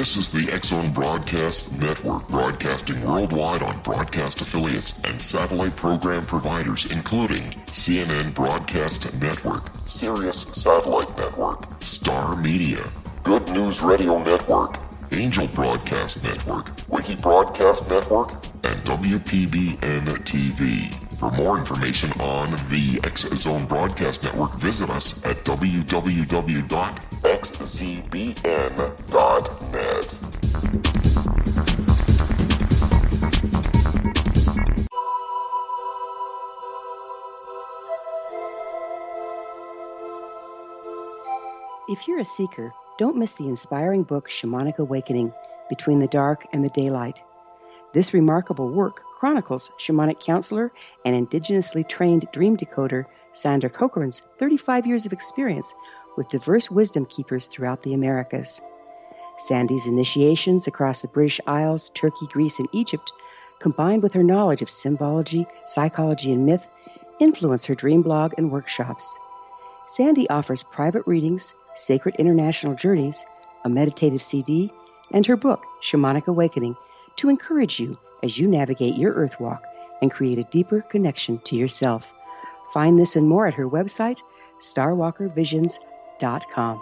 This is the X-Zone Broadcast Network, broadcasting worldwide on broadcast affiliates and satellite program providers, including CNN Broadcast Network, Sirius Satellite Network, Star Media, Good News Radio Network, Angel Broadcast Network, Wiki Broadcast Network, and WPBN TV. For more information on the X-Zone Broadcast Network, visit us at www.xzbn.net. If you're a seeker, don't miss the inspiring book Shamanic Awakening, Between the Dark and the Daylight. This remarkable work chronicles shamanic counselor and indigenously trained dream decoder Sandra Cochran's 35 years of experience with diverse wisdom keepers throughout the Americas. Sandy's initiations across the British Isles, Turkey, Greece, and Egypt, combined with her knowledge of symbology, psychology, and myth, influence her dream blog and workshops. Sandy offers private readings, sacred international journeys, a meditative CD, and her book, Shamanic Awakening, to encourage you as you navigate your earth walk and create a deeper connection to yourself. Find this and more at her website, starwalkervisions.com.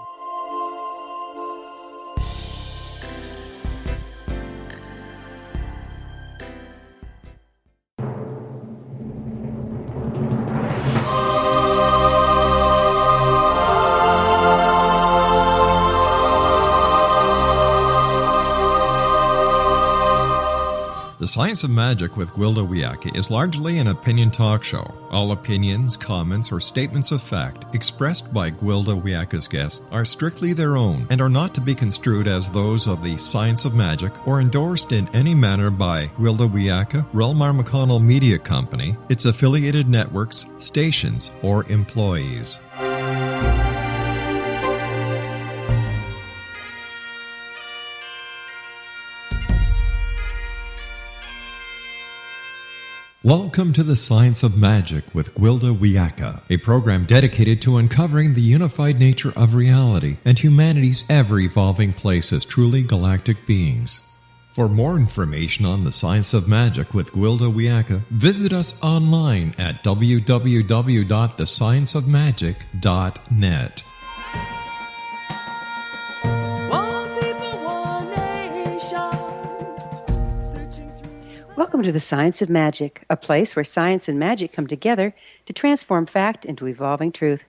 The Science of Magic with Gwilda Wiyaka is largely an opinion talk show. All opinions, comments, or statements of fact expressed by Gwilda Wiyaka's guests are strictly their own and are not to be construed as those of the Science of Magic or endorsed in any manner by Gwilda Wiyaka, Relmar McConnell Media Company, its affiliated networks, stations, or employees. Welcome to the Science of Magic with Gwilda Wiyaka, a program dedicated to uncovering the unified nature of reality and humanity's ever-evolving place as truly galactic beings. For more information on the Science of Magic with Gwilda Wiyaka, visit us online at www.thescienceofmagic.net. Welcome to the Science of Magic, a place where science and magic come together to transform fact into evolving truth.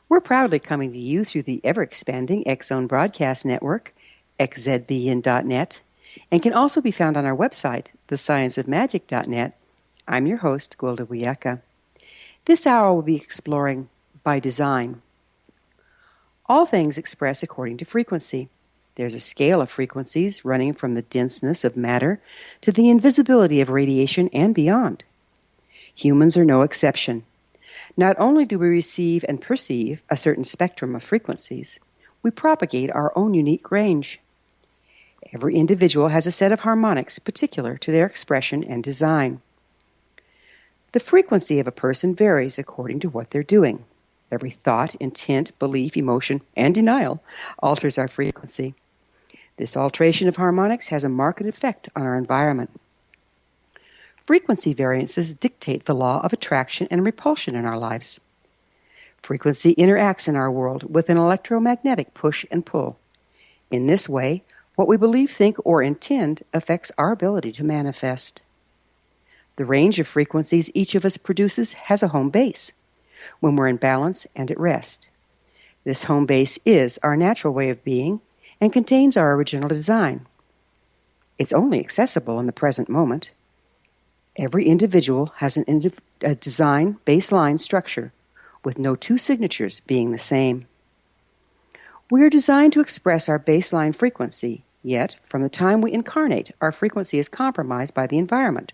We're proudly coming to you through the ever-expanding X-Zone Broadcast Network, xzbn.net, and can also be found on our website, thescienceofmagic.net. I'm your host, Gwilda Wiyaka. This hour we'll be exploring by design. All things express according to frequency. There's a scale of frequencies running from the denseness of matter to the invisibility of radiation and beyond. Humans are no exception. Not only do we receive and perceive a certain spectrum of frequencies, we propagate our own unique range. Every individual has a set of harmonics particular to their expression and design. The frequency of a person varies according to what they're doing. Every thought, intent, belief, emotion, and denial alters our frequency. This alteration of harmonics has a marked effect on our environment. Frequency variances dictate the law of attraction and repulsion in our lives. Frequency interacts in our world with an electromagnetic push and pull. In this way, what we believe, think, or intend affects our ability to manifest. The range of frequencies each of us produces has a home base, when we're in balance and at rest. This home base is our natural way of being and contains our original design. It's only accessible in the present moment. Every individual has a design baseline structure, with no two signatures being the same. We are designed to express our baseline frequency, yet from the time we incarnate, our frequency is compromised by the environment.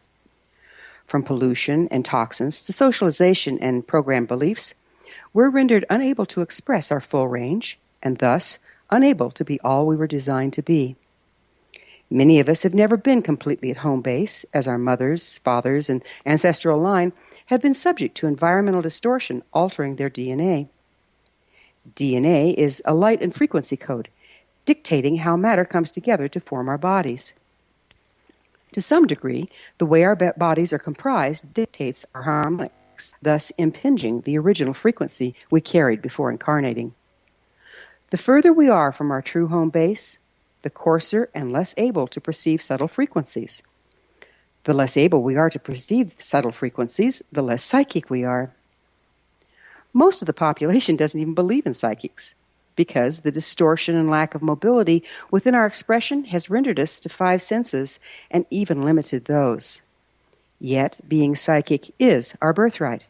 From pollution and toxins to socialization and programmed beliefs, we're rendered unable to express our full range, and thus unable to be all we were designed to be. Many of us have never been completely at home base, as our mothers, fathers, and ancestral line have been subject to environmental distortion altering their DNA. DNA is a light and frequency code, dictating how matter comes together to form our bodies. To some degree, the way our bodies are comprised dictates our harmonics, thus impinging the original frequency we carried before incarnating. The further we are from our true home base, the coarser and less able to perceive subtle frequencies. The less able we are to perceive subtle frequencies, the less psychic we are. Most of the population doesn't even believe in psychics, because the distortion and lack of mobility within our expression has rendered us to 5 senses and even limited those. Yet, being psychic is our birthright.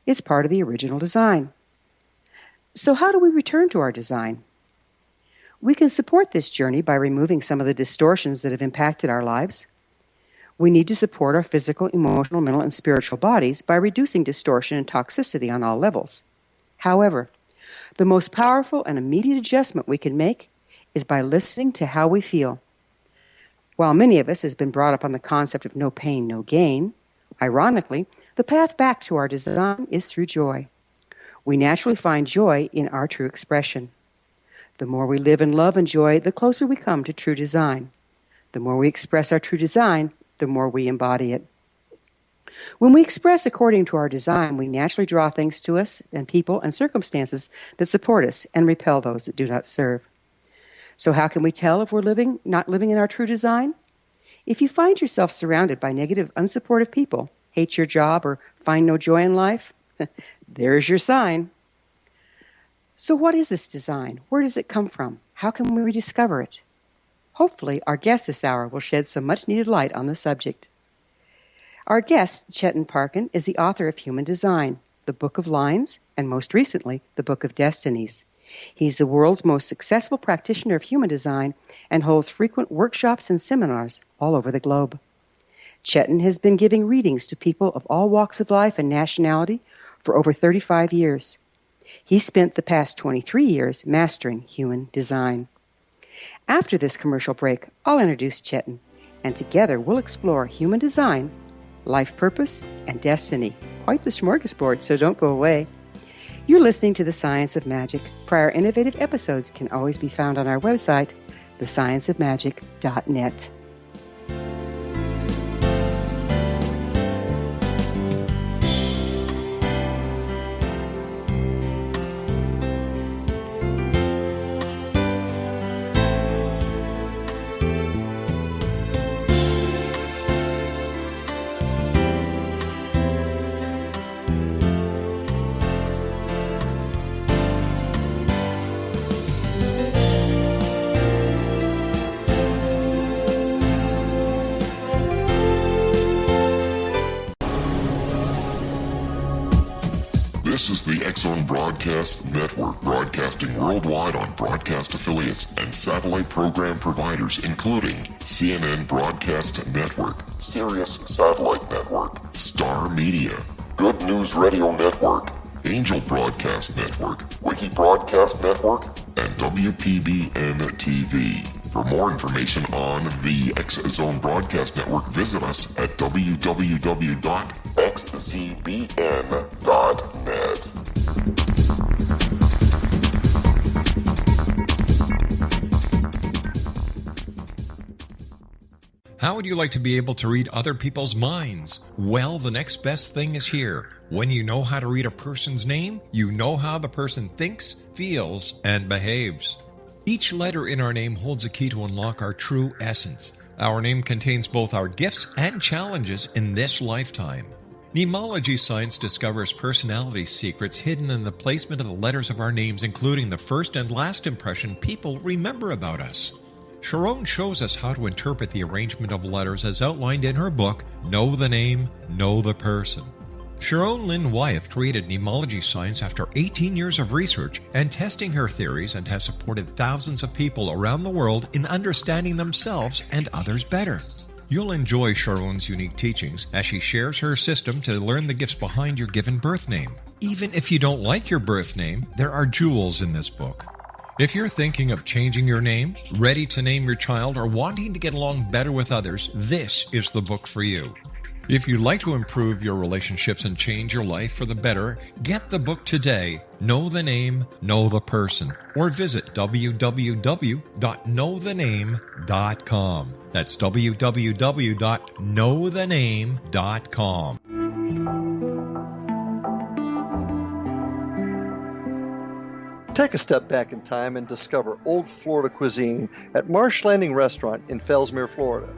It's part of the original design. So how do we return to our design? We can support this journey by removing some of the distortions that have impacted our lives. We need to support our physical, emotional, mental, and spiritual bodies by reducing distortion and toxicity on all levels. However, the most powerful and immediate adjustment we can make is by listening to how we feel. While many of us has been brought up on the concept of no pain, no gain, ironically, the path back to our design is through joy. We naturally find joy in our true expression. The more we live in love and joy, the closer we come to true design. The more we express our true design, the more we embody it. When we express according to our design, we naturally draw things to us and people and circumstances that support us and repel those that do not serve. So how can we tell if we're not living in our true design? If you find yourself surrounded by negative, unsupportive people, hate your job, or find no joy in life, there's your sign. So what is this design? Where does it come from? How can we rediscover it? Hopefully, our guest this hour will shed some much-needed light on the subject. Our guest, Chetan Parkyn, is the author of Human Design, the Book of Lines, and most recently, the Book of Destinies. He's the world's most successful practitioner of human design and holds frequent workshops and seminars all over the globe. Chetan has been giving readings to people of all walks of life and nationality for over 35 years. He spent the past 23 years mastering human design. After this commercial break, I'll introduce Chetan, and together we'll explore human design, life purpose, and destiny. Quite the smorgasbord, so don't go away. You're listening to The Science of Magic. Prior innovative episodes can always be found on our website, thescienceofmagic.net. This is the X-Zone Broadcast Network, broadcasting worldwide on broadcast affiliates and satellite program providers, including CNN Broadcast Network, Sirius Satellite Network, Star Media, Good News Radio Network, Angel Broadcast Network, Wiki Broadcast Network, and WPBN TV. For more information on the X-Zone Broadcast Network, visit us at www.xzbn.net. How would you like to be able to read other people's minds? Well, the next best thing is here. When you know how to read a person's name, you know how the person thinks, feels, and behaves. Each letter in our name holds a key to unlock our true essence. Our name contains both our gifts and challenges in this lifetime. Mnemology science discovers personality secrets hidden in the placement of the letters of our names, including the first and last impression people remember about us. Sharon shows us how to interpret the arrangement of letters as outlined in her book, Know the Name, Know the Person. Sharon Lynn Wyeth created mnemology science after 18 years of research and testing her theories, and has supported thousands of people around the world in understanding themselves and others better. You'll enjoy Sharon's unique teachings as she shares her system to learn the gifts behind your given birth name. Even if you don't like your birth name, there are jewels in this book. If you're thinking of changing your name, ready to name your child, or wanting to get along better with others, this is the book for you. If you'd like to improve your relationships and change your life for the better, get the book today, Know the Name, Know the Person, or visit www.knowthename.com. That's www.knowthename.com. Take a step back in time and discover old Florida cuisine at Marsh Landing Restaurant in Fellsmere, Florida.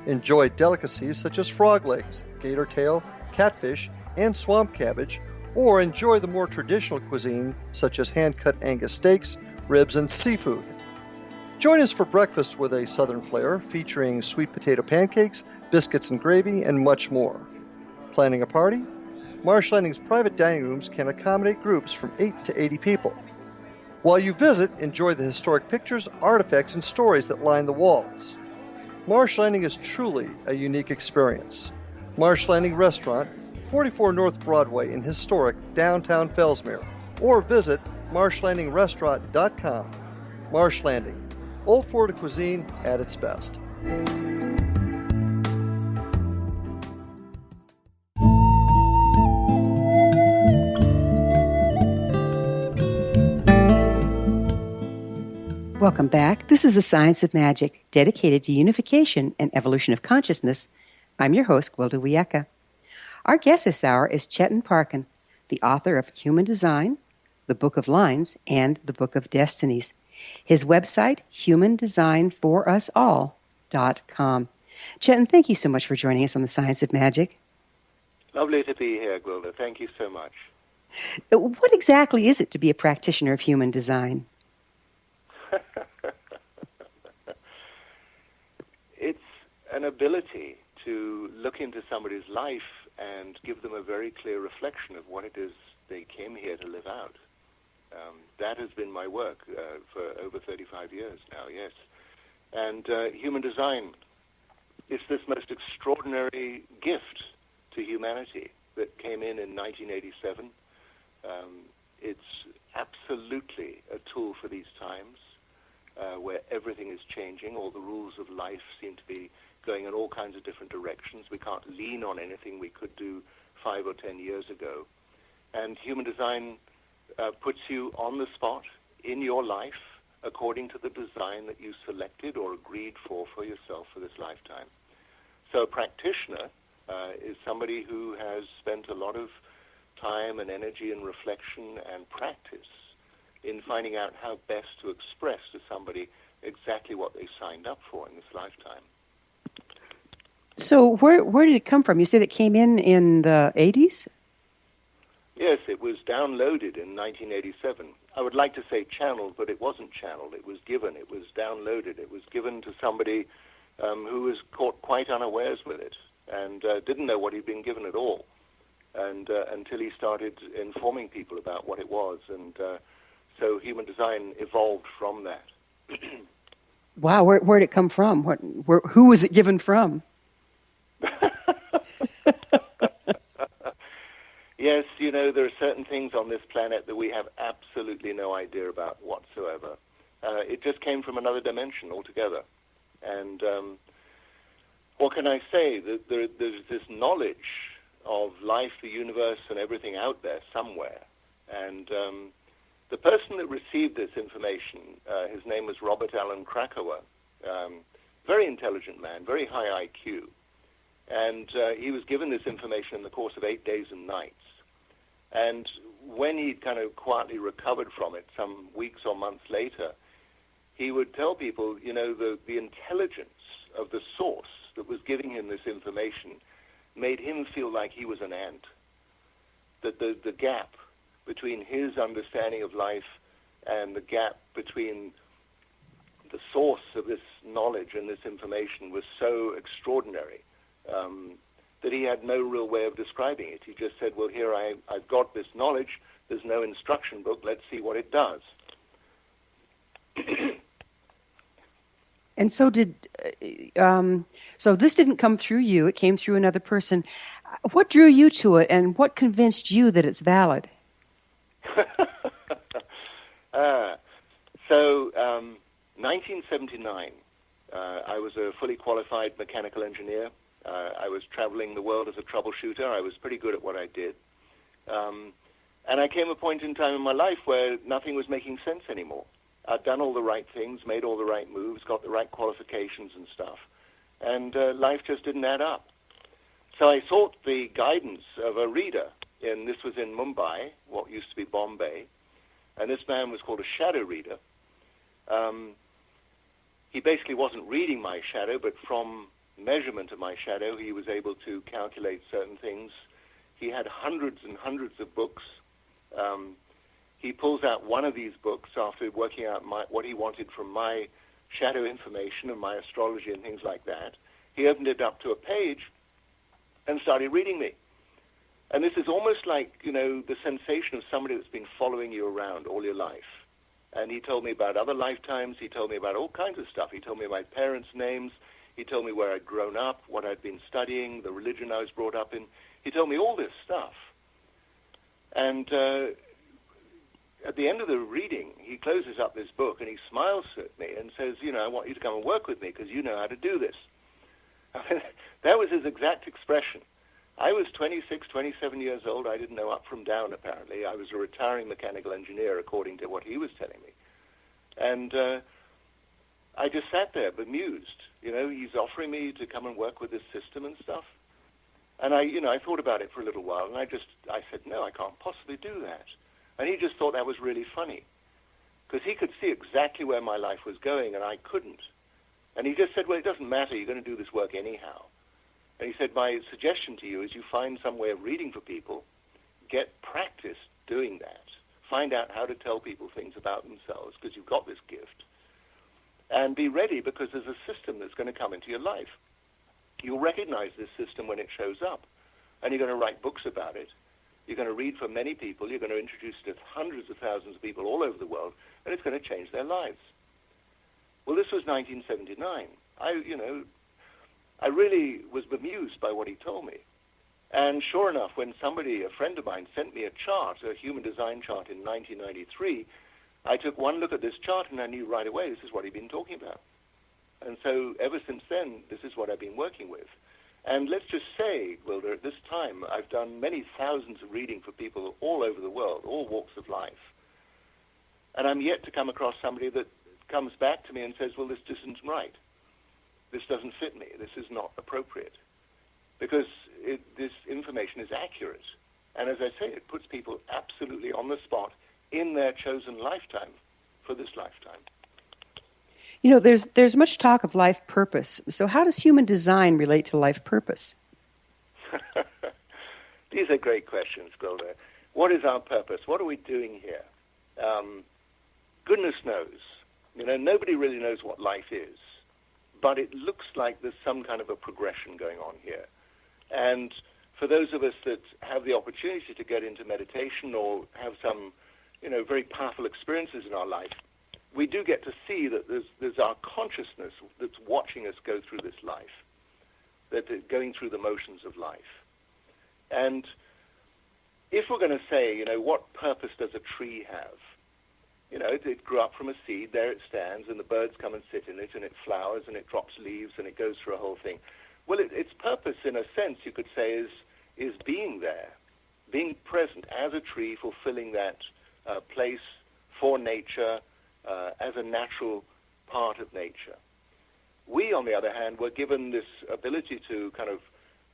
Enjoy delicacies such as frog legs, gator tail, catfish, and swamp cabbage, or enjoy the more traditional cuisine such as hand-cut Angus steaks, ribs, and seafood. Join us for breakfast with a southern flair featuring sweet potato pancakes, biscuits and gravy, and much more. Planning a party? Marsh Landing's private dining rooms can accommodate groups from 8 to 80 people. While you visit, enjoy the historic pictures, artifacts, and stories that line the walls. Marsh Landing is truly a unique experience. Marsh Landing Restaurant, 44 North Broadway in historic downtown Fellsmere, or visit marshlandingrestaurant.com. Marsh Landing, old Florida cuisine at its best. Welcome back. This is The Science of Magic, dedicated to unification and evolution of consciousness. I'm your host, Gwilda Wiyaka. Our guest this hour is Chetan Parkyn, the author of Human Design, the Book of Lines, and the Book of Destinies. His website, humandesignforusall.com. Chetan, thank you so much for joining us on The Science of Magic. Lovely to be here, Gwilda. Thank you so much. What exactly is it to be a practitioner of human design? It's an ability to look into somebody's life and give them a very clear reflection of what it is they came here to live out. That has been my work for over 35 years now, yes. And human design is this most extraordinary gift to humanity that came in 1987. It's absolutely a tool for these times. Where everything is changing, all the rules of life seem to be going in all kinds of different directions. We can't lean on anything we could do 5 or 10 years ago. And human design puts you on the spot in your life according to the design that you selected or agreed for yourself for this lifetime. So a practitioner is somebody who has spent a lot of time and energy and reflection and practice in finding out how best to express to somebody exactly what they signed up for in this lifetime. So where did it come from? You said it came in the 80s? Yes, it was downloaded in 1987. I would like to say channeled, but it wasn't channeled. It was given. It was downloaded. It was given to somebody who was caught quite unawares with it and didn't know what he'd been given at all, and until he started informing people about what it was. And so human design evolved from that. Wow, where'd it come from? Who was it given from? Yes, you know, there are certain things on this planet that we have absolutely no idea about whatsoever. It just came from another dimension altogether. And what can I say? There's this knowledge of life, the universe, and everything out there somewhere. And the person that received this information, his name was Robert Allen Krakauer, very intelligent man, very high IQ. And he was given this information in the course of 8 days and nights. And when he'd kind of quietly recovered from it some weeks or months later, he would tell people, you know, the intelligence of the source that was giving him this information made him feel like he was an ant. That the gap between his understanding of life and the gap between the source of this knowledge and this information was so extraordinary that he had no real way of describing it. He just said, well, here I've got this knowledge. There's no instruction book. Let's see what it does. And so so this didn't come through you. It came through another person. What drew you to it, and what convinced you that it's valid? So, 1979, I was a fully qualified mechanical engineer. I was traveling the world as a troubleshooter. I was pretty good at what I did. And I came a point in time in my life where nothing was making sense anymore. I'd done all the right things, made all the right moves, got the right qualifications and stuff, and life just didn't add up. So I sought the guidance of a reader, and this was in Mumbai, what used to be Bombay, and this man was called a shadow reader. He basically wasn't reading my shadow, but from measurement of my shadow, he was able to calculate certain things. He had hundreds and hundreds of books. He pulls out one of these books after working out what he wanted from my shadow information and my astrology and things like that. He opened it up to a page and started reading me. And this is almost like, the sensation of somebody that's been following you around all your life. And he told me about other lifetimes. He told me about all kinds of stuff. He told me my parents' names. He told me where I'd grown up, what I'd been studying, the religion I was brought up in. He told me all this stuff. And at the end of the reading, he closes up this book and he smiles at me and says, I want you to come and work with me because you know how to do this. That was his exact expression. I was 26, 27 years old. I didn't know up from down, apparently. I was a retiring mechanical engineer, according to what he was telling me. And I just sat there bemused. He's offering me to come and work with this system and stuff. And I thought about it for a little while, and I said, no, I can't possibly do that. And he just thought that was really funny, because he could see exactly where my life was going, and I couldn't. And he just said, well, it doesn't matter, you're going to do this work anyhow. And he said, my suggestion to you is you find some way of reading for people, get practice doing that, find out how to tell people things about themselves, because you've got this gift, and be ready, because there's a system that's going to come into your life. You'll recognize this system when it shows up, and you're going to write books about it. You're going to read from many people. You're going to introduce it to hundreds of thousands of people all over the world, and it's going to change their lives. Well, this was 1979. I really was bemused by what he told me. And sure enough, when a friend of mine, sent me a chart, a human design chart in 1993, I took one look at this chart and I knew right away this is what he'd been talking about. And so ever since then, this is what I've been working with. And let's just say, Gwilda, at this time, I've done many thousands of reading for people all over the world, all walks of life. And I'm yet to come across somebody that comes back to me and says, well, this isn't right. This doesn't fit me. This is not appropriate. Because this information is accurate. And as I say, it puts people absolutely on the spot in their chosen lifetime for this lifetime. There's much talk of life purpose. So how does human design relate to life purpose? These are great questions, Gwilda. What is our purpose? What are we doing here? Goodness knows. Nobody really knows what life is. But it looks like there's some kind of a progression going on here. And for those of us that have the opportunity to get into meditation or have some, very powerful experiences in our life, we do get to see that there's our consciousness that's watching us go through this life, going through the motions of life. And if we're going to say, what purpose does a tree have? It grew up from a seed, there it stands, and the birds come and sit in it, and it flowers, and it drops leaves, and it goes through a whole thing. Well, its purpose, in a sense, you could say, is being there, being present as a tree, fulfilling that place for nature, as a natural part of nature. We, on the other hand, were given this ability to kind of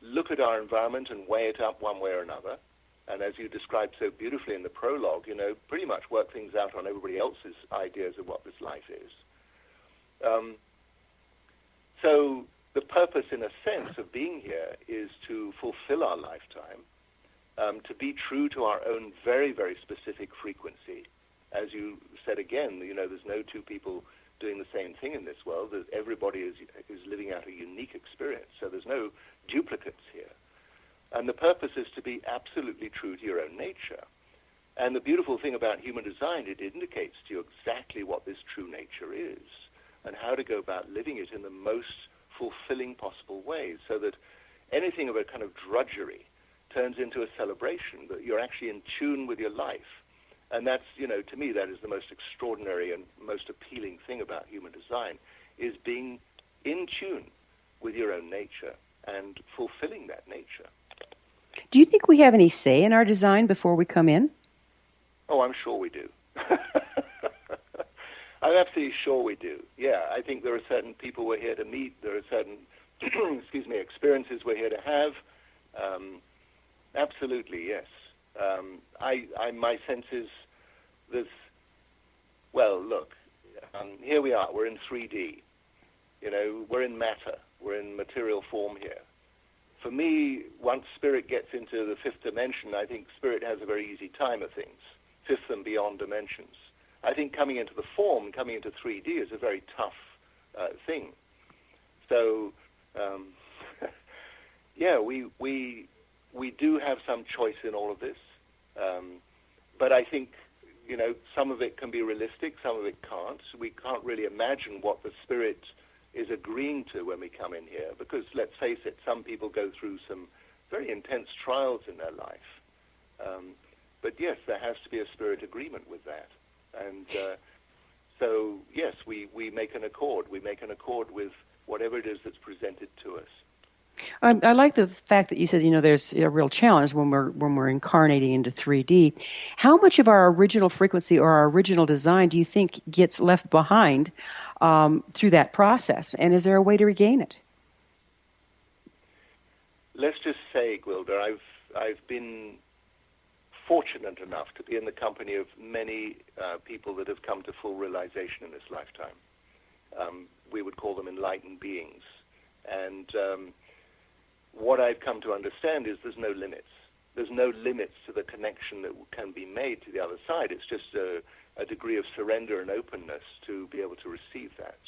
look at our environment and weigh it up one way or another, and as you described so beautifully in the prologue, pretty much work things out on everybody else's ideas of what this life is. So the purpose, in a sense, of being here is to fulfill our lifetime, to be true to our own very, very specific frequency. As you said again, there's no two people doing the same thing in this world. Everybody is living out a unique experience, so there's no duplicates here. And the purpose is to be absolutely true to your own nature. And the beautiful thing about human design, it indicates to you exactly what this true nature is and how to go about living it in the most fulfilling possible ways, so that anything of a kind of drudgery turns into a celebration, that you're actually in tune with your life. And that's, to me, that is the most extraordinary and most appealing thing about human design, is being in tune with your own nature and fulfilling that nature. Do you think we have any say in our design before we come in? Oh, I'm sure we do. I'm absolutely sure we do. Yeah, I think there are certain people we're here to meet. There are certain, experiences we're here to have. Absolutely, yes. My sense is there's, well, look, here we are. We're in 3D. We're in matter. We're in material form here. For me, once spirit gets into the fifth dimension, I think spirit has a very easy time of things, fifth and beyond dimensions. I think coming into the form, coming into 3D is a very tough thing. So, yeah, we do have some choice in all of this. But I think, some of it can be realistic, some of it can't. We can't really imagine what the spirit is agreeing to when we come in here, because let's face it, some people go through some very intense trials in their life. But yes, there has to be a spirit agreement with that. And so, yes, we make an accord. We make an accord with whatever it is that's presented to us. I like the fact that you said, there's a real challenge when we're incarnating into 3D. How much of our original frequency or our original design do you think gets left behind through that process? And is there a way to regain it? Let's just say, Gwilda, I've been fortunate enough to be in the company of many people that have come to full realization in this lifetime. We would call them enlightened beings. And what I've come to understand is there's no limits. There's no limits to the connection that can be made to the other side. It's just a degree of surrender and openness to be able to receive that.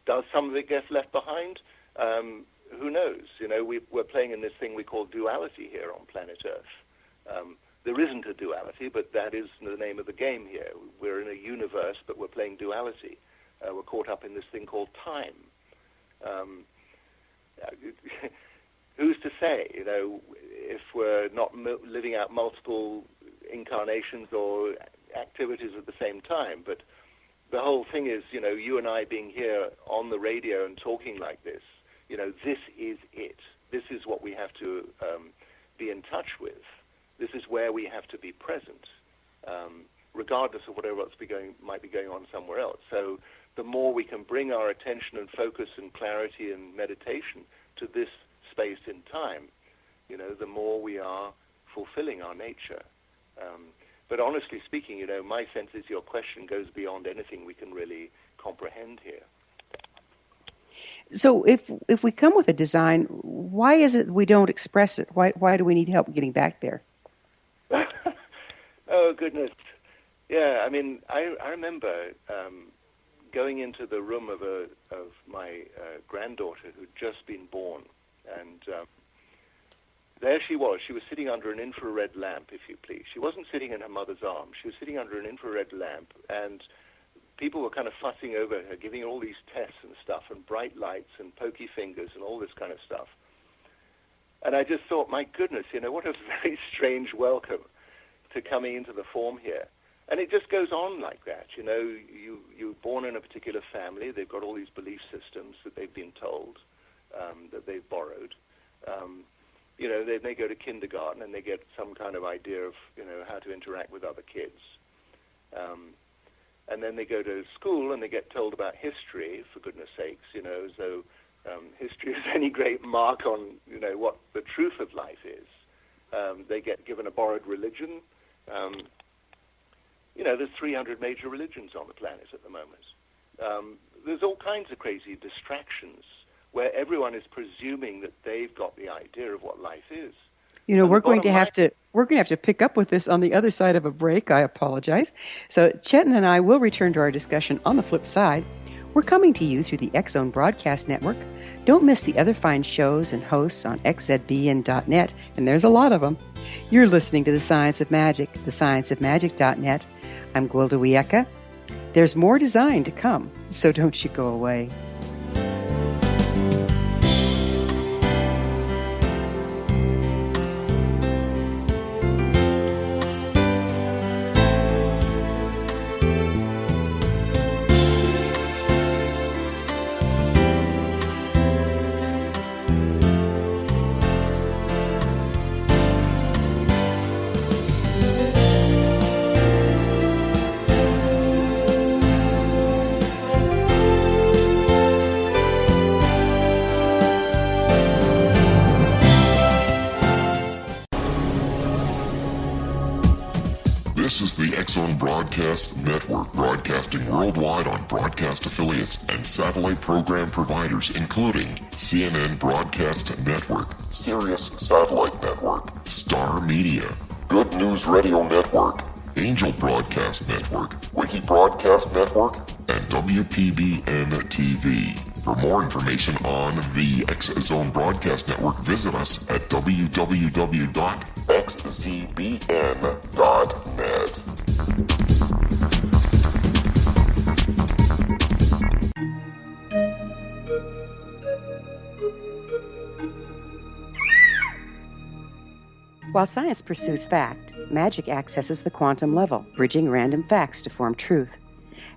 Does some of it get left behind? Who knows? We're playing in this thing we call duality here on planet Earth. There isn't a duality, but that is the name of the game here. We're in a universe, but we're playing duality. We're caught up in this thing called time. Who's to say, if we're not living out multiple incarnations or activities at the same time? But the whole thing is, you and I being here on the radio and talking like this, this is it. This is what we have to be in touch with. This is where we have to be present, regardless of whatever else might be going on somewhere else. So the more we can bring our attention and focus and clarity and meditation to this space in time, the more we are fulfilling our nature. But honestly speaking, my sense is your question goes beyond anything we can really comprehend here. So if we come with a design, why is it we don't express it? Why do we need help getting back there? Oh, goodness. Yeah, I remember going into the room of my granddaughter who'd just been born, and there she was. She was sitting under an infrared lamp, if you please. She wasn't sitting in her mother's arms. She was sitting under an infrared lamp, and people were kind of fussing over her, giving her all these tests and stuff, and bright lights and pokey fingers and all this kind of stuff. And I just thought, my goodness, what a very strange welcome to coming into the form here. And it just goes on like that. You're born in a particular family. They've got all these belief systems that they've been told, that they've borrowed. They may go to kindergarten and they get some kind of idea of, how to interact with other kids. And then they go to school and they get told about history, for goodness sakes, as though history is any great mark on, what the truth of life is. They get given a borrowed religion. There's 300 major religions on the planet at the moment. There's all kinds of crazy distractions where everyone is presuming that they've got the idea of what life is. We're going to have to pick up with this on the other side of a break. I apologize. So Chetan and I will return to our discussion on the flip side. We're coming to you through the X-Zone Broadcast Network. Don't miss the other fine shows and hosts on xzbn.net, and there's a lot of them. You're listening to The Science of Magic, thescienceofmagic.net. I'm Gwilda Wiyaka. There's more design to come, so don't you go away. This is the X-Zone Broadcast Network, broadcasting worldwide on broadcast affiliates and satellite program providers, including CNN Broadcast Network, Sirius Satellite Network, Star Media, Good News Radio Network, Angel Broadcast Network, Wiki Broadcast Network, and WPBN TV. For more information on the X-Zone Broadcast Network, visit us at www.xzbn.net. While science pursues fact, magic accesses the quantum level, bridging random facts to form truth.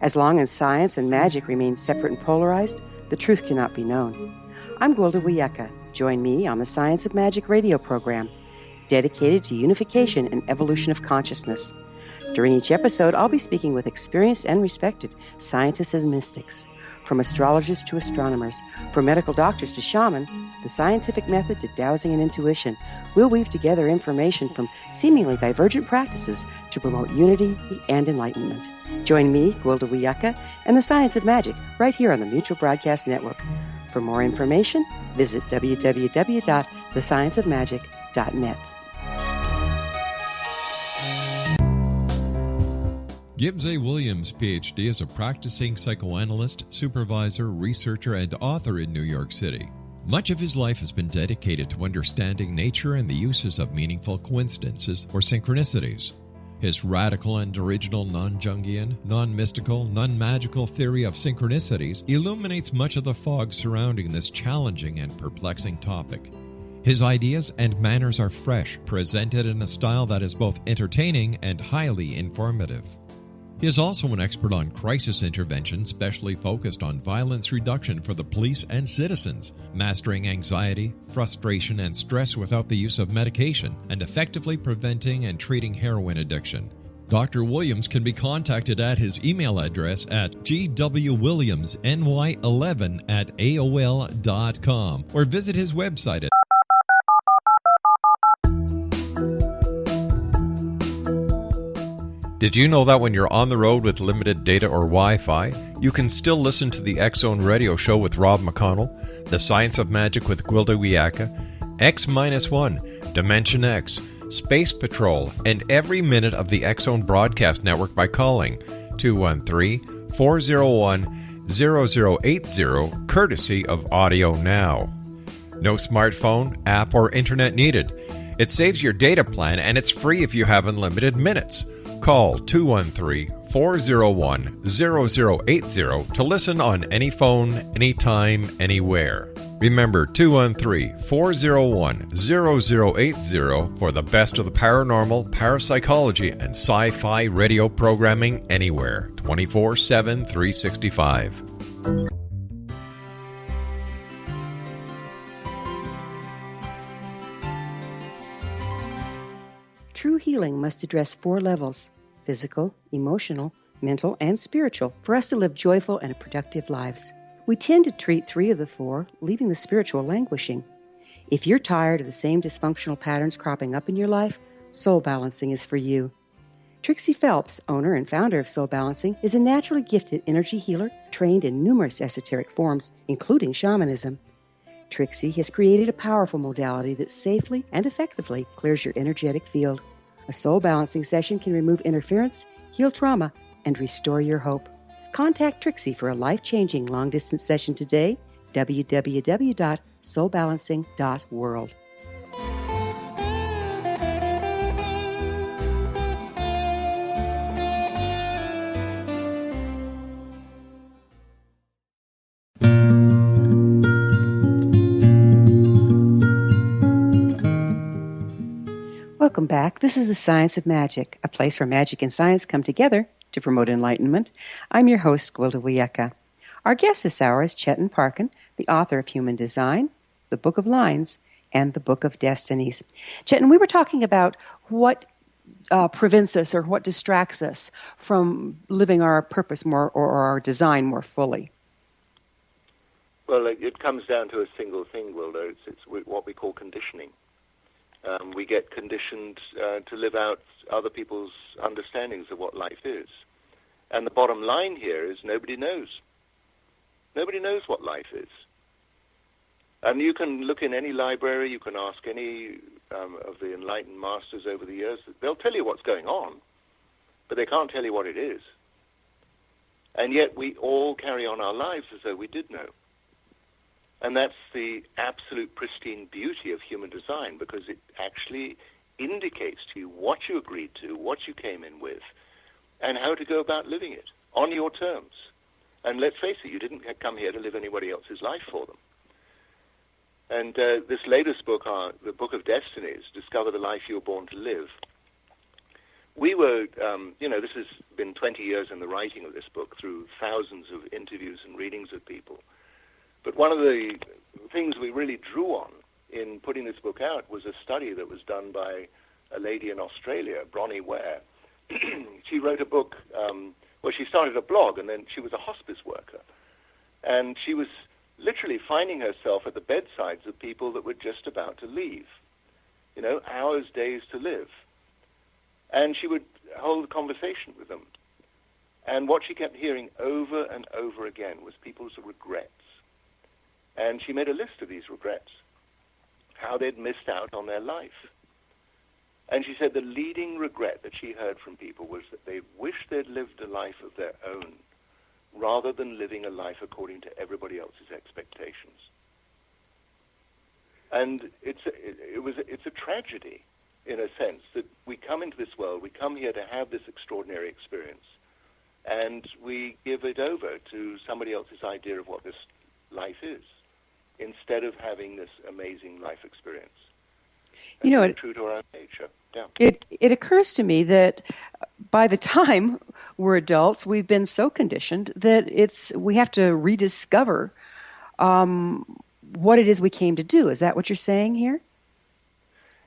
As long as science and magic remain separate and polarized, the truth cannot be known. I'm Gwilda Wiyaka. Join me on the Science of Magic radio program, dedicated to unification and evolution of consciousness. During each episode, I'll be speaking with experienced and respected scientists and mystics. From astrologers to astronomers, from medical doctors to shaman, the scientific method to dowsing and intuition, we'll weave together information from seemingly divergent practices to promote unity and enlightenment. Join me, Gwilda Wiyaka, and the Science of Magic right here on the Mutual Broadcast Network. For more information, visit www.thescienceofmagic.net. Gibbs A. Williams, Ph.D., is a practicing psychoanalyst, supervisor, researcher, and author in New York City. Much of his life has been dedicated to understanding nature and the uses of meaningful coincidences or synchronicities. His radical and original non-Jungian, non-mystical, non-magical theory of synchronicities illuminates much of the fog surrounding this challenging and perplexing topic. His ideas and manners are fresh, presented in a style that is both entertaining and highly informative. He is also an expert on crisis intervention, specially focused on violence reduction for the police and citizens, mastering anxiety, frustration, and stress without the use of medication, and effectively preventing and treating heroin addiction. Dr. Williams can be contacted at his email address at gwwilliamsny11@aol.com or visit his website at Did you know that when you're on the road with limited data or Wi-Fi, you can still listen to the X-Zone Radio Show with Rob McConnell, The Science of Magic with Gwilda Wiyaka, X-1, Dimension X, Space Patrol, and every minute of the X-Zone Broadcast Network by calling 213-401-0080, courtesy of Audio Now. No smartphone, app, or internet needed. It saves your data plan, and it's free if you have unlimited minutes. Call 213-401-0080 to listen on any phone, anytime, anywhere. Remember 213-401-0080 for the best of the paranormal, parapsychology, and sci-fi radio programming anywhere, 24/7, 365. True healing must address 4 levels: physical, emotional, mental, and spiritual, for us to live joyful and productive lives. We tend to treat 3 of the 4, leaving the spiritual languishing. If you're tired of the same dysfunctional patterns cropping up in your life, Soul Balancing is for you. Trixie Phelps, owner and founder of Soul Balancing, is a naturally gifted energy healer trained in numerous esoteric forms, including shamanism. Trixie has created a powerful modality that safely and effectively clears your energetic field. A soul balancing session can remove interference, heal trauma, and restore your hope. Contact Trixie for a life-changing long-distance session today, www.soulbalancing.world. Welcome back. This is the Science of Magic, a place where magic and science come together to promote enlightenment. I'm your host, Gwilda Wiyaka. Our guest this hour is Chetan Parkyn, the author of Human Design, the Book of Lines, and the Book of Destinies. Chetan, we were talking about what prevents us or what distracts us from living our purpose more or our design more fully. Well, it comes down to a single thing, Wilder. It's what we call conditioning. We get conditioned to live out other people's understandings of what life is. And the bottom line here is nobody knows. Nobody knows what life is. And you can look in any library, you can ask any of the enlightened masters over the years. They'll tell you what's going on, but they can't tell you what it is. And yet we all carry on our lives as though we did know. And that's the absolute pristine beauty of human design, because it actually indicates to you what you agreed to, what you came in with, and how to go about living it on your terms. And let's face it, you didn't come here to live anybody else's life for them. And this latest book, the Book of Destinies, Discover the Life You Were Born to Live, we were, this has been 20 years in the writing of this book through thousands of interviews and readings of people. But one of the things we really drew on in putting this book out was a study that was done by a lady in Australia, Bronnie Ware. She wrote a book, she started a blog, and then she was a hospice worker. And she was literally finding herself at the bedsides of people that were just about to leave, hours, days to live. And she would hold a conversation with them. And what she kept hearing over and over again was people's regrets. And she made a list of these regrets, how they'd missed out on their life. And she said the leading regret that she heard from people was that they wished they'd lived a life of their own, rather than living a life according to everybody else's expectations. And it's a tragedy, in a sense, that we come into this world, we come here to have this extraordinary experience, and we give it over to somebody else's idea of what this life is, instead of having this amazing life experience. True to our own nature. Yeah. It occurs to me that by the time we're adults, we've been so conditioned that we have to rediscover what it is we came to do. Is that what you're saying here?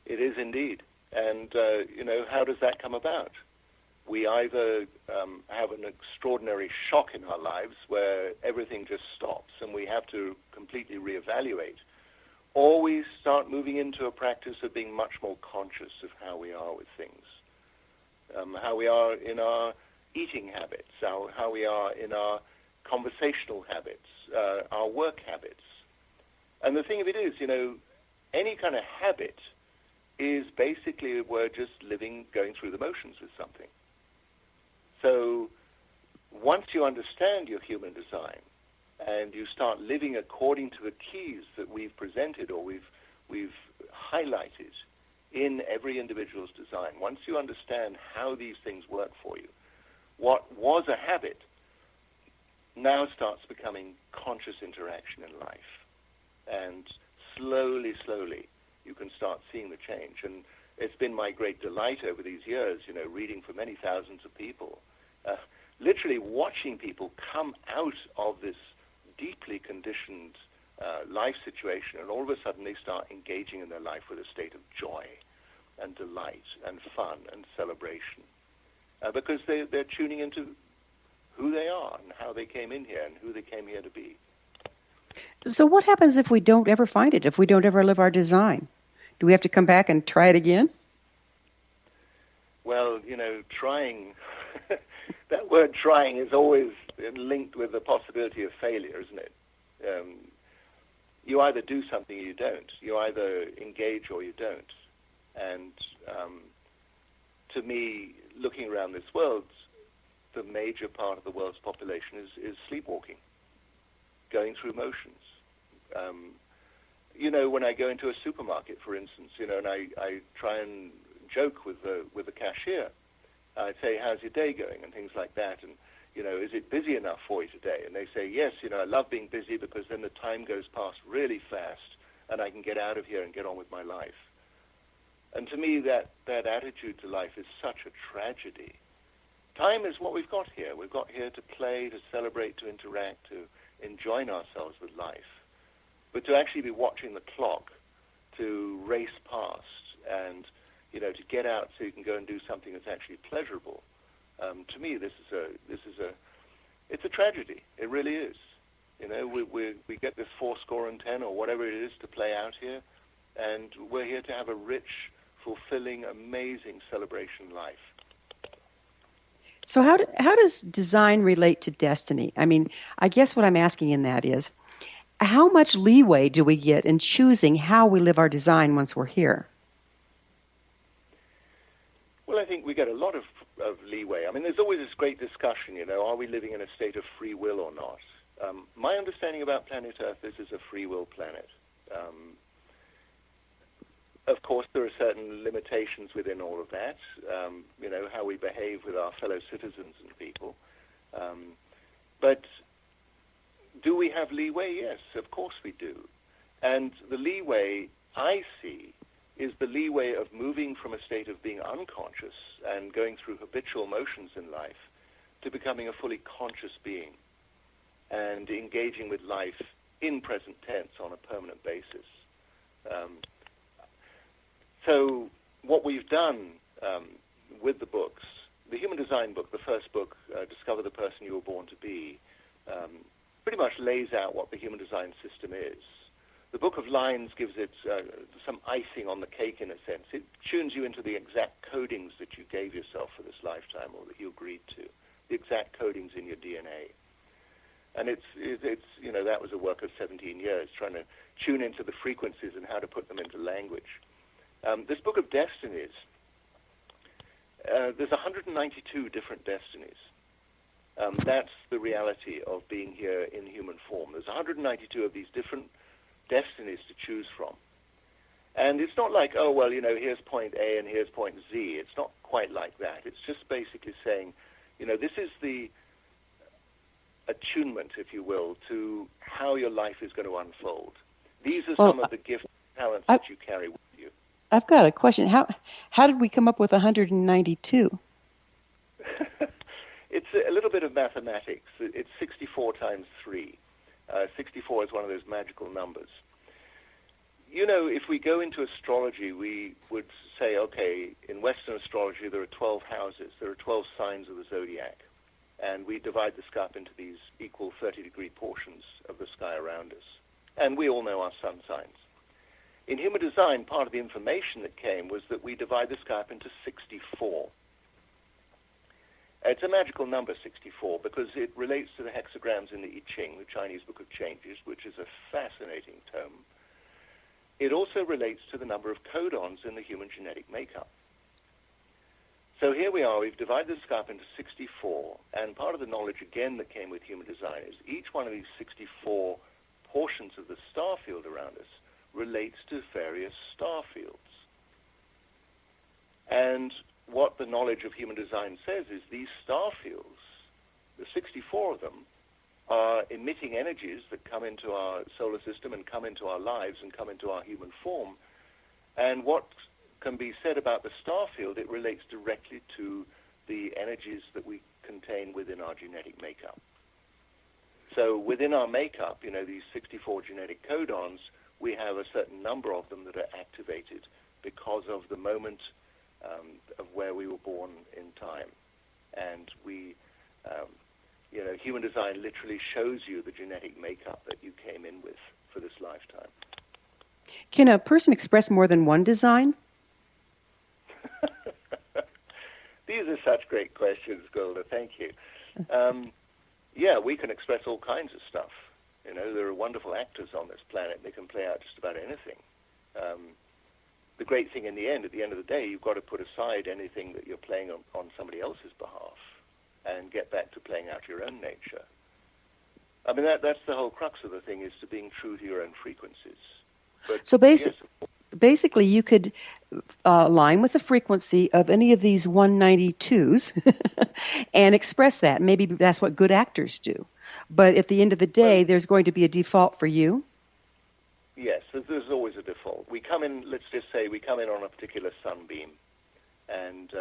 It is indeed. And, how does that come about? We either have an extraordinary shock in our lives where everything just stops and we have to completely reevaluate, or we start moving into a practice of being much more conscious of how we are with things, how we are in our eating habits, how we are in our conversational habits, our work habits. And the thing of it is, any kind of habit is basically we're just going through the motions with something. So once you understand your human design, and you start living according to the keys that we've presented or we've highlighted in every individual's design, once you understand how these things work for you, what was a habit now starts becoming conscious interaction in life. And slowly, you can start seeing the change. And it's been my great delight over these years, reading for many thousands of people, literally watching people come out of this deeply conditioned life situation, and all of a sudden they start engaging in their life with a state of joy and delight and fun and celebration, because they're tuning into who they are and how they came in here and who they came here to be. So what happens if we don't ever find it, if we don't ever live our design? Do we have to come back and try it again? Well, trying, that word trying is always linked with the possibility of failure, isn't it? You either do something or you don't. You either engage or you don't. And to me, looking around this world, the major part of the world's population is sleepwalking, going through motions. When I go into a supermarket, for instance, and I try and joke with the cashier, I'd say, how's your day going, and things like that, and is it busy enough for you today? And they say, yes, I love being busy because then the time goes past really fast and I can get out of here and get on with my life. And to me, that attitude to life is such a tragedy. Time is what we've got here. We've got here to play, to celebrate, to interact, to enjoy ourselves with life. But to actually be watching the clock, to race past and, to get out so you can go and do something that's actually pleasurable, to me, it's a tragedy. It really is. We get this 10 or whatever it is to play out here, And we're here to have a rich, fulfilling, amazing celebration life. So how does design relate to destiny? I mean, I guess what I'm asking in that is, how much leeway do we get in choosing how we live our design once we're here? Well, I think we get a lot of leeway. I mean, there's always this great discussion, are we living in a state of free will or not? My understanding about planet Earth, this is a free will planet. Of course, there are certain limitations within all of that, how we behave with our fellow citizens and people. But do we have leeway? Yes, of course we do. And the leeway I see is the leeway of moving from a state of being unconscious and going through habitual motions in life to becoming a fully conscious being and engaging with life in present tense on a permanent basis. So what we've done with the books, the Human Design book, the first book, Discover the Person You Were Born to Be, pretty much lays out what the human design system is. The Book of Lines gives it some icing on the cake, in a sense. It tunes you into the exact codings that you gave yourself for this lifetime or that you agreed to, the exact codings in your DNA. And it's that was a work of 17 years, trying to tune into the frequencies and how to put them into language. This Book of Destinies, there's 192 different destinies. That's the reality of being here in human form. There's 192 of these different destinies to choose from. And it's not like, here's point A and here's point Z. It's not quite like that. It's just basically saying, this is the attunement, if you will, to how your life is going to unfold. These are some of the gifts and talents that you carry with you. I've got a question. How did we come up with 192? It's a little bit of mathematics. It's 64 times 3. 64 is one of those magical numbers. If we go into astrology, we would say, okay, in Western astrology, there are 12 houses. There are 12 signs of the zodiac. And we divide the sky up into these equal 30-degree portions of the sky around us. And we all know our sun signs. In human design, part of the information that came was that we divide the sky up into 64. It's a magical number, 64, because it relates to the hexagrams in the I Ching, the Chinese Book of Changes, which is a fascinating tome. It also relates to the number of codons in the human genetic makeup. So here we are, we've divided the sky up into 64, and part of the knowledge, again, that came with human design is each one of these 64 portions of the star field around us relates to various star fields. And what the knowledge of human design says is these star fields, the 64 of them, are emitting energies that come into our solar system and come into our lives and come into our human form. And what can be said about the star field, it relates directly to the energies that we contain within our genetic makeup. So within our makeup, these 64 genetic codons, we have a certain number of them that are activated because of the moment of where we were born in time. And we, human design literally shows you the genetic makeup that you came in with for this lifetime. Can a person express more than one design? These are such great questions, Gwilda. Thank you. We can express all kinds of stuff. There are wonderful actors on this planet. They can play out just about anything. The great thing at the end of the day, you've got to put aside anything that you're playing on somebody else's behalf and get back to playing out your own nature. I mean, that's the whole crux of the thing, is to being true to your own frequencies. But, so basically, you could align with the frequency of any of these 192s and express that. Maybe that's what good actors do. But at the end of the day, there's going to be a default for you? Yes, there's always a default. We come in, let's just say, we come in on a particular sunbeam. And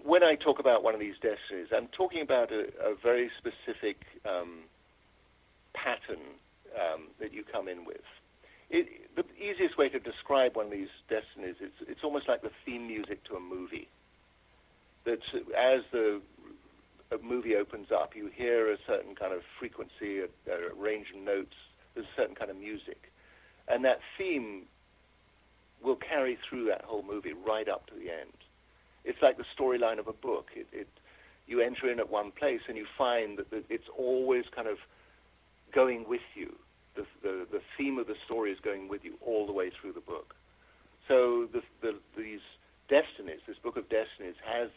when I talk about one of these destinies, I'm talking about a very specific pattern that you come in with. The easiest way to describe one of these destinies is it's almost like the theme music to a movie. That as a movie opens up, you hear a certain kind of frequency, a range of notes, there's a certain kind of music. And that theme will carry through that whole movie right up to the end. It's like the storyline of a book. You enter in at one place and you find that it's always kind of going with you. The theme of the story is going with you all the way through the book. So these destinies, this Book of Destinies, has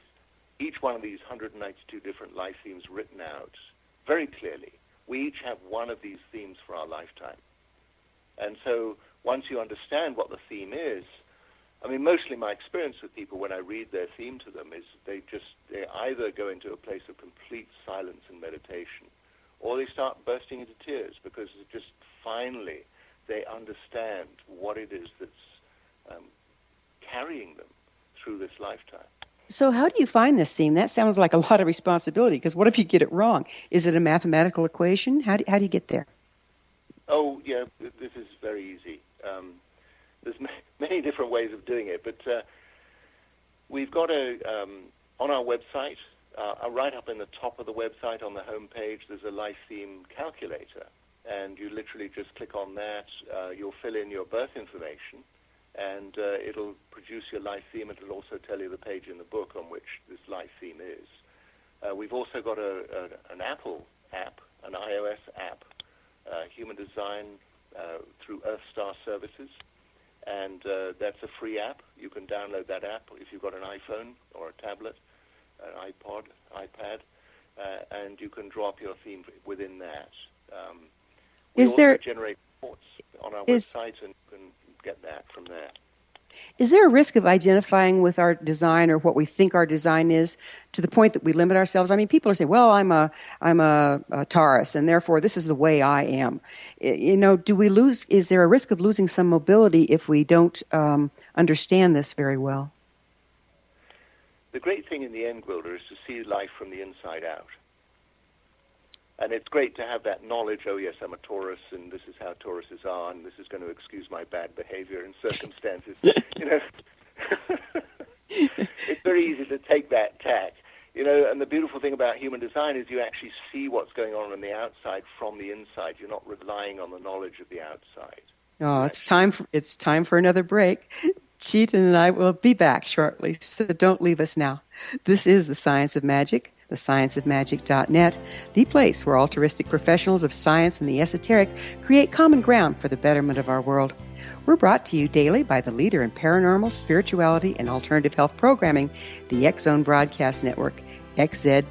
each one of these 192 different life themes written out very clearly. We each have one of these themes for our lifetime. And so once you understand what the theme is, I mean, mostly my experience with people when I read their theme to them is they either go into a place of complete silence and meditation, or they start bursting into tears because just finally they understand what it is that's carrying them through this lifetime. So how do you find this theme? That sounds like a lot of responsibility, because what if you get it wrong? Is it a mathematical equation? How do you get there? Oh, yeah, this is very easy. There's many different ways of doing it, but we've got on our website, right up in the top of the website on the home page, there's a life theme calculator, and you literally just click on that. You'll fill in your birth information, and it'll produce your life theme, and it'll also tell you the page in the book on which this life theme is. We've also got an Apple app, an iOS app, Human Design through Earthstar Services, and that's a free app. You can download that app if you've got an iPhone or a tablet, an iPad, and you can drop your theme within that. We also generate reports on our website, and you can get that from there. Is there a risk of identifying with our design or what we think our design is to the point that we limit ourselves? I mean, people are saying, well, I'm a Taurus, and therefore this is the way I am. Do we lose? Is there a risk of losing some mobility if we don't understand this very well? The great thing in the end, Gwilda, is to see life from the inside out. And it's great to have that knowledge, oh yes, I'm a Taurus, and this is how Tauruses are, and this is going to excuse my bad behavior in circumstances. It's very easy to take that tack. And the beautiful thing about human design is you actually see what's going on the outside from the inside. You're not relying on the knowledge of the outside. Oh, it's time for another break. Chetan and I will be back shortly, so don't leave us now. This is The Science of Magic, thescienceofmagic.net, the place where altruistic professionals of science and the esoteric create common ground for the betterment of our world. We're brought to you daily by the leader in paranormal, spirituality, and alternative health programming, the X Zone Broadcast Network, xzbn.net.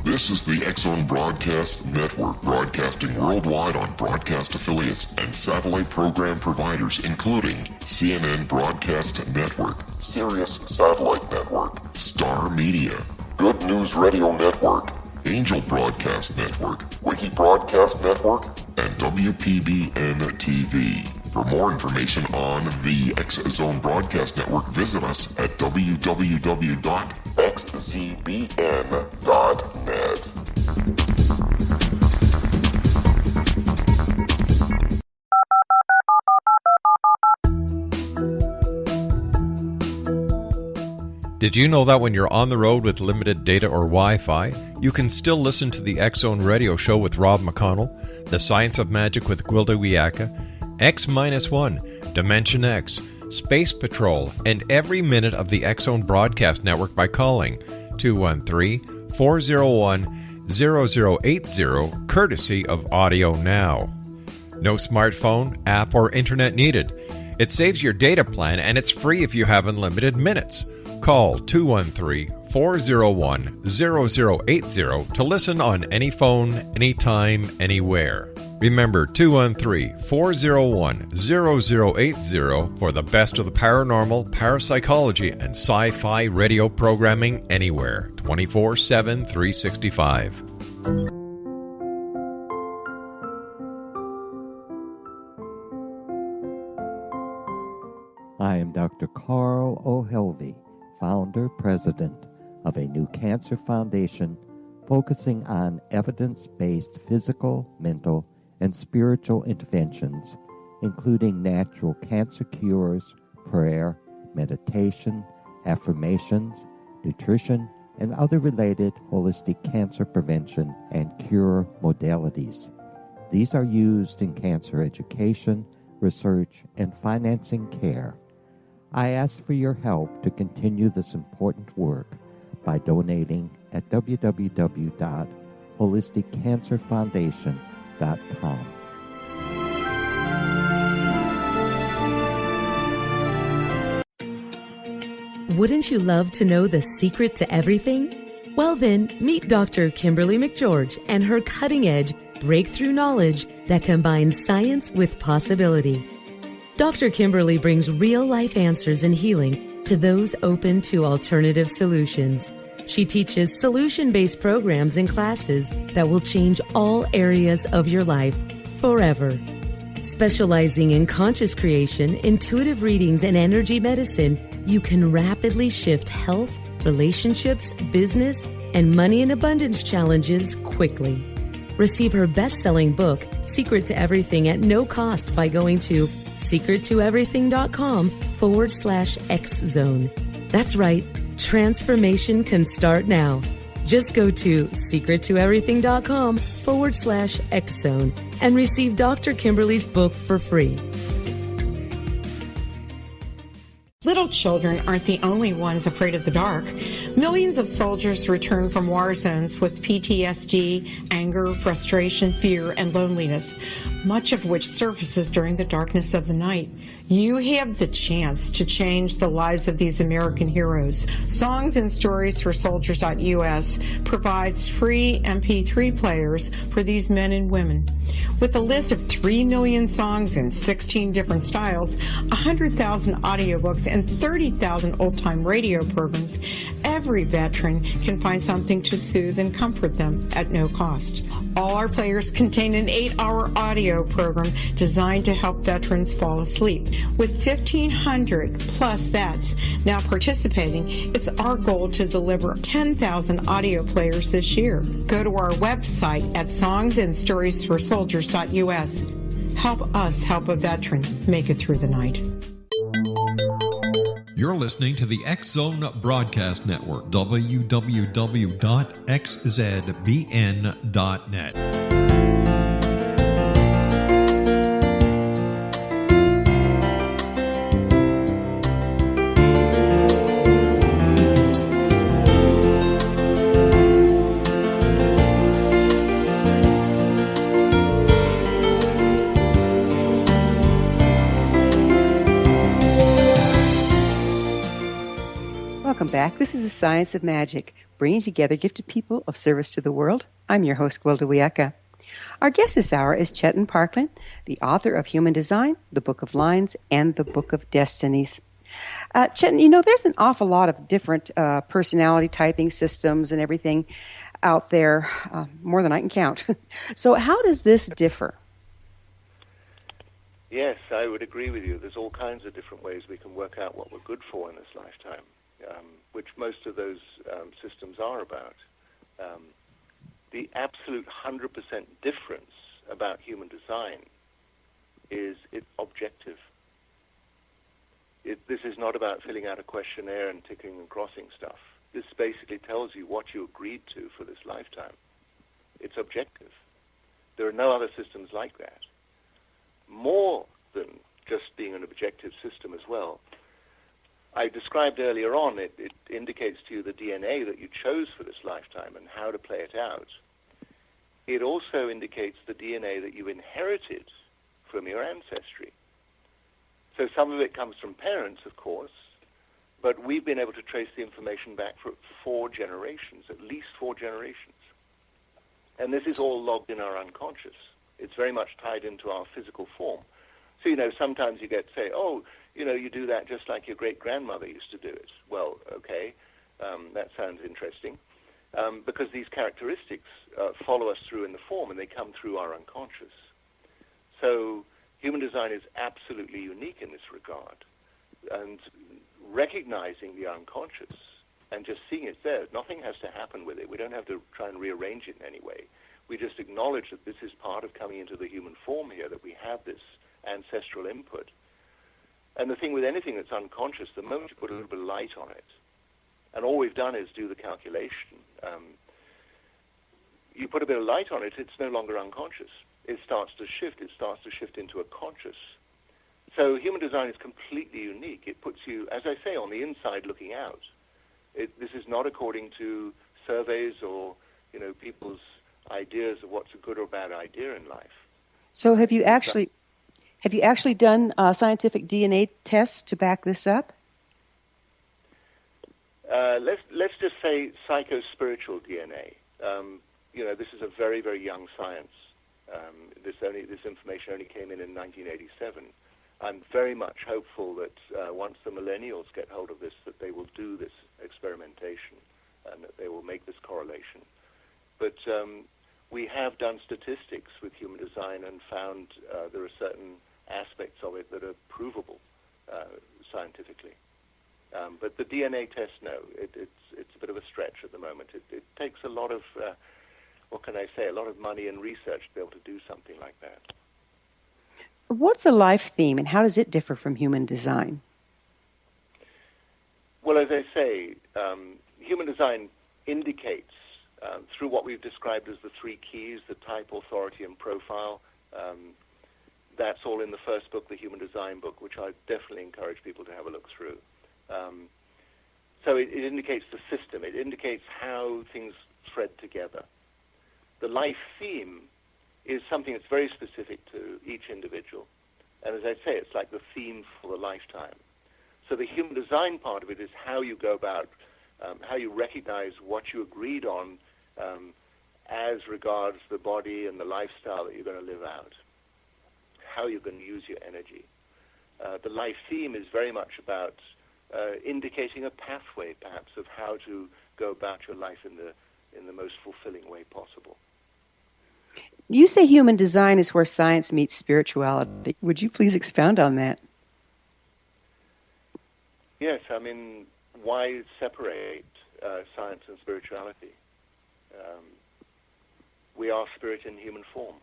This is the X Zone Broadcast Network, broadcasting worldwide on broadcast affiliates and satellite program providers, including CNN Broadcast Network, Sirius Satellite Network, Star Media, Good News Radio Network, Angel Broadcast Network, Wiki Broadcast Network, and WPBN TV. For more information on the X Zone Broadcast Network, visit us at www.xzbn.net. Did you know that when you're on the road with limited data or Wi-Fi, you can still listen to the X Zone Radio Show with Rob McConnell, The Science of Magic with Gwilda Wiyaka, X-1, Dimension X, Space Patrol, and every minute of the X Zone Broadcast Network by calling 213-401-0080, courtesy of Audio Now. No smartphone, app, or internet needed. It saves your data plan, and it's free if you have unlimited minutes. Call 213-401-0080 to listen on any phone, anytime, anywhere. Remember 213-401-0080 for the best of the paranormal, parapsychology, and sci-fi radio programming anywhere, 24/7, 365. Dr. Carl O'Helvey, founder, president of a new cancer foundation focusing on evidence-based physical, mental, and spiritual interventions, including natural cancer cures, prayer, meditation, affirmations, nutrition, and other related holistic cancer prevention and cure modalities. These are used in cancer education, research, and financing care. I ask for your help to continue this important work by donating at www.holisticcancerfoundation.com. Wouldn't you love to know the secret to everything? Well then, meet Dr. Kimberly McGeorge and her cutting-edge breakthrough knowledge that combines science with possibility. Dr. Kimberly brings real-life answers and healing to those open to alternative solutions. She teaches solution-based programs and classes that will change all areas of your life forever. Specializing in conscious creation, intuitive readings, and energy medicine, you can rapidly shift health, relationships, business, and money and abundance challenges quickly. Receive her best-selling book, Secret to Everything, at no cost by going to secrettoeverything.com/X-Zone. That's right, transformation can start now. Just go to secrettoeverything.com/X-Zone and receive Dr. Kimberly's book for free. Little children aren't the only ones afraid of the dark. Millions of soldiers return from war zones with PTSD, anger, frustration, fear, and loneliness, much of which surfaces during the darkness of the night. You have the chance to change the lives of these American heroes. Songs and Stories for Soldiers.us provides free MP3 players for these men and women. With a list of 3 million songs in 16 different styles, 100,000 audiobooks, and 30,000 old-time radio programs, every veteran can find something to soothe and comfort them at no cost. All our players contain an 8-hour audio program designed to help veterans fall asleep. With 1,500 plus vets now participating, it's our goal to deliver 10,000 audio players this year. Go to our website at songsandstoriesforsoldiers.us. Help us help a veteran make it through the night. You're listening to the X-Zone Broadcast Network, www.xzbn.net. Welcome back. This is the Science of Magic, bringing together gifted people of service to the world. I'm your host, Gwilda Wiyaka. Our guest this hour is Chetan Parkyn, the author of Human Design, the Book of Lines, and the Book of Destinies. Chetan, there's an awful lot of different personality typing systems and everything out there, more than I can count. So how does this differ? Yes, I would agree with you. There's all kinds of different ways we can work out what we're good for in this lifetime, which most of those systems are about. The absolute 100% difference about human design is it's objective. This is not about filling out a questionnaire and ticking and crossing stuff. This basically tells you what you agreed to for this lifetime. It's objective. There are no other systems like that. More than just being an objective system as well. I described earlier on, it indicates to you the DNA that you chose for this lifetime and how to play it out. It also indicates the DNA that you inherited from your ancestry. So some of it comes from parents, of course, but we've been able to trace the information back for 4 generations, at least 4 generations. And this is all logged in our unconscious. It's very much tied into our physical form. So, sometimes you get say, you do that just like your great-grandmother used to do it. Well, okay, that sounds interesting, because these characteristics follow us through in the form, and they come through our unconscious. So human design is absolutely unique in this regard. And recognizing the unconscious and just seeing it's there. Nothing has to happen with it. We don't have to try and rearrange it in any way. We just acknowledge that this is part of coming into the human form here, that we have this ancestral input. And the thing with anything that's unconscious, the moment you put a little bit of light on it, and all we've done is do the calculation, you put a bit of light on it, it's no longer unconscious. It starts to shift. It starts to shift into a conscious. So human design is completely unique. It puts you, as I say, on the inside looking out. This is not according to surveys or, people's ideas of what's a good or bad idea in life. So have you actually done scientific DNA tests to back this up? Let's just say psycho-spiritual DNA. This is a very, very young science. This information only came in 1987. I'm very much hopeful that once the millennials get hold of this, that they will do this experimentation and that they will make this correlation. But we have done statistics with human design and found there are certain aspects of it that are provable scientifically. But the DNA test, no, it's a bit of a stretch at the moment. It takes a lot of, a lot of money and research to be able to do something like that. What's a life theme, and how does it differ from human design? Well, as I say, human design indicates, through what we've described as the three keys, the type, authority, and profile. That's all in the first book, the Human Design book, which I definitely encourage people to have a look through. So it indicates the system. It indicates how things thread together. The life theme is something that's very specific to each individual. And as I say, it's like the theme for the lifetime. So the human design part of it is how you go about, how you recognize what you agreed on as regards the body and the lifestyle that you're going to live out, how you're going to use your energy. The life theme is very much about indicating a pathway, perhaps, of how to go about your life in the most fulfilling way possible. You say human design is where science meets spirituality. Would you please expound on that? Yes, why separate science and spirituality? We are spirit in human form.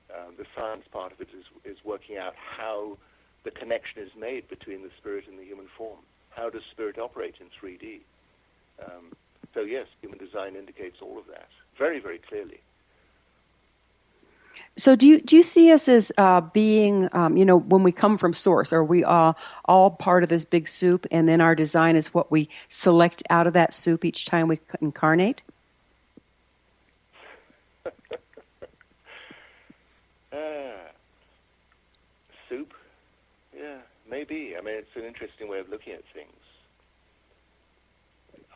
The science part of it is working out how the connection is made between the spirit and the human form. How does spirit operate in 3D? So yes, human design indicates all of that very, very clearly. So do you see us as being, when we come from source, are we all part of this big soup, and then our design is what we select out of that soup each time we incarnate? Soup? Yeah, maybe. It's an interesting way of looking at things.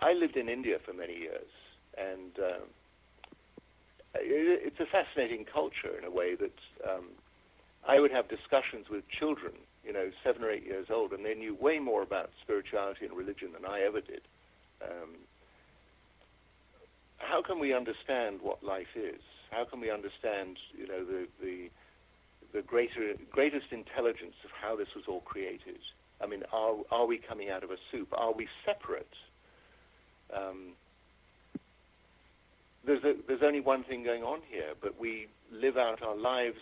I lived in India for many years, and it's a fascinating culture in a way that I would have discussions with children, 7 or 8 years old, and they knew way more about spirituality and religion than I ever did. How can we understand what life is? How can we understand, the greatest intelligence of how this was all created? Are we coming out of a soup? Are we separate? There's only one thing going on here, but we live out our lives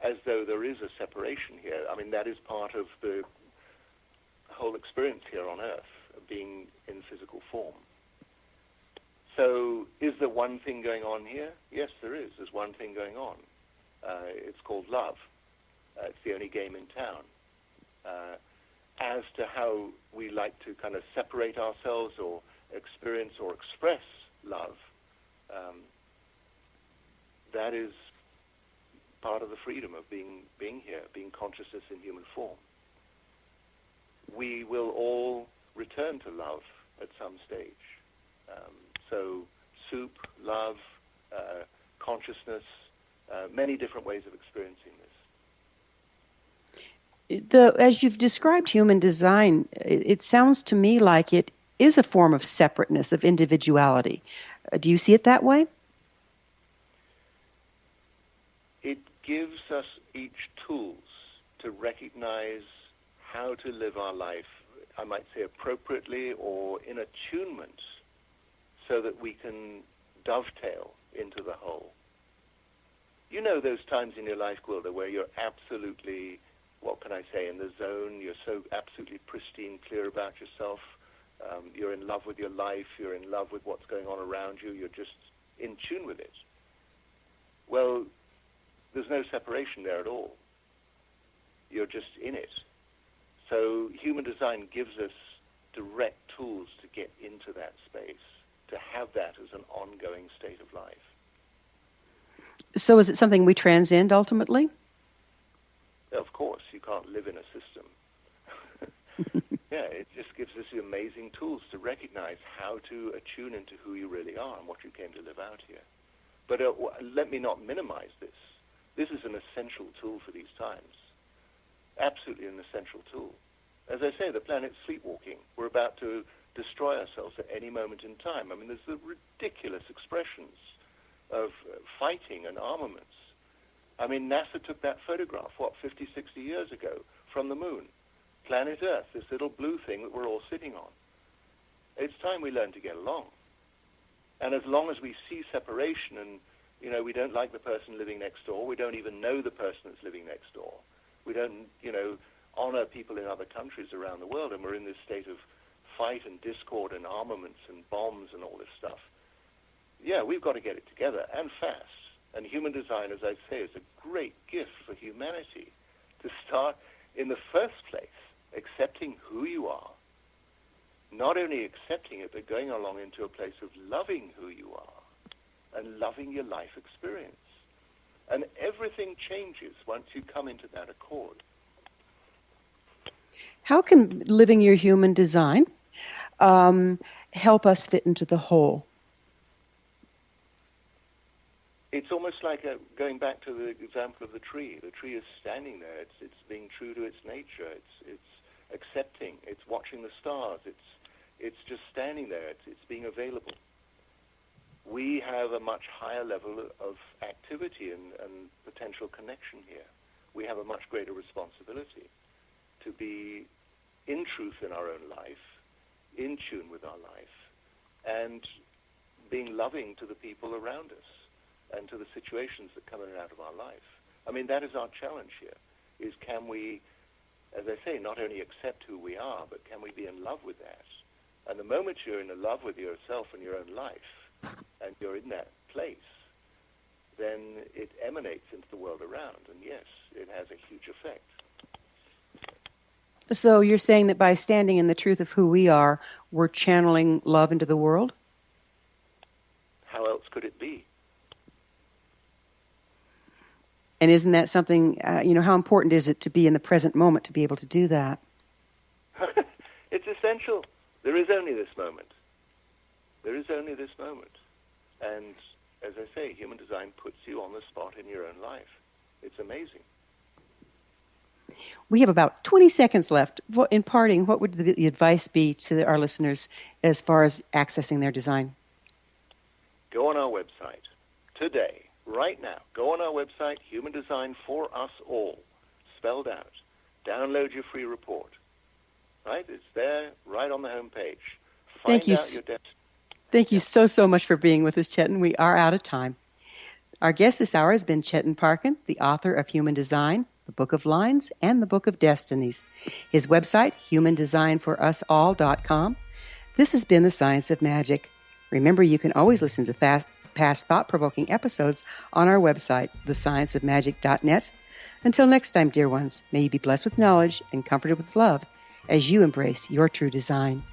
as though there is a separation here. That is part of the whole experience here on Earth, of being in physical form. So is there one thing going on here? Yes, there is. There's one thing going on. It's called love. It's the only game in town. As to how we like to kind of separate ourselves or experience or express love, that is part of the freedom of being here, being consciousness in human form. We will all return to love at some stage. So soup, love, consciousness, many different ways of experiencing this. As you've described human design, it sounds to me like it is a form of separateness, of individuality. Do you see it that way? It gives us each tools to recognize how to live our life I might say appropriately or in attunement so that we can dovetail into the whole. You know those times in your life, Gwilda, where you're absolutely, what can I say, in the zone, you're so absolutely pristine, clear about yourself, you're in love with your life, you're in love with what's going on around you, you're just in tune with it. Well, there's no separation there at all. You're just in it. So human design gives us direct tools to get into that space, to have that as an ongoing state of life. So is it something we transcend ultimately? Of course, you can't live in a system. Yeah, it just gives us the amazing tools to recognize how to attune into who you really are and what you came to live out here. But let me not minimize this. This is an essential tool for these times. Absolutely an essential tool. As I say, the planet's sleepwalking. We're about to destroy ourselves at any moment in time. I mean, there's the ridiculous expressions of fighting and armaments. I mean, NASA took that photograph, 50, 60 years ago, from the moon. Planet Earth, this little blue thing that we're all sitting on. It's time we learn to get along. And as long as we see separation and, we don't like the person living next door, we don't even know the person that's living next door, we don't, honor people in other countries around the world, and we're in this state of fight and discord and armaments and bombs and all this stuff. Yeah, we've got to get it together, and fast. And human design, as I say, is a great gift for humanity to start, in the first place, accepting who you are. Not only accepting it, but going along into a place of loving who you are and loving your life experience. And everything changes once you come into that accord. How can living your human design help us fit into the whole? It's almost like going back to the example of the tree. The tree is standing there. It's being true to its nature. It's accepting. It's watching the stars. It's just standing there. It's being available. We have a much higher level of activity and potential connection here. We have a much greater responsibility to be in truth in our own life, in tune with our life, and being loving to the people around us and to the situations that come in and out of our life. I mean, that is our challenge here, is can we, as I say, not only accept who we are, but can we be in love with that? And the moment you're in love with yourself and your own life, and you're in that place, then it emanates into the world around. And yes, it has a huge effect. So you're saying that by standing in the truth of who we are, we're channeling love into the world? How else could it be? And isn't that something, how important is it to be in the present moment to be able to do that? It's essential. There is only this moment. There is only this moment. And as I say, human design puts you on the spot in your own life. It's amazing. We have about 20 seconds left. In parting, what would the advice be to our listeners as far as accessing their design? Go on our website today, right now. Go on our website, Human Design for Us All, spelled out. Download your free report. Right? It's there, right on the home page. Thank you. Thank you so much for being with us, Chetan. We are out of time. Our guest this hour has been Chetan Parkyn, the author of Human Design, the Book of Lines, and the Book of Destinies. His website, humandesignforusall.com. This has been The Science of Magic. Remember, you can always listen to past thought-provoking episodes on our website, thescienceofmagic.net. Until next time, dear ones, may you be blessed with knowledge and comforted with love as you embrace your true design.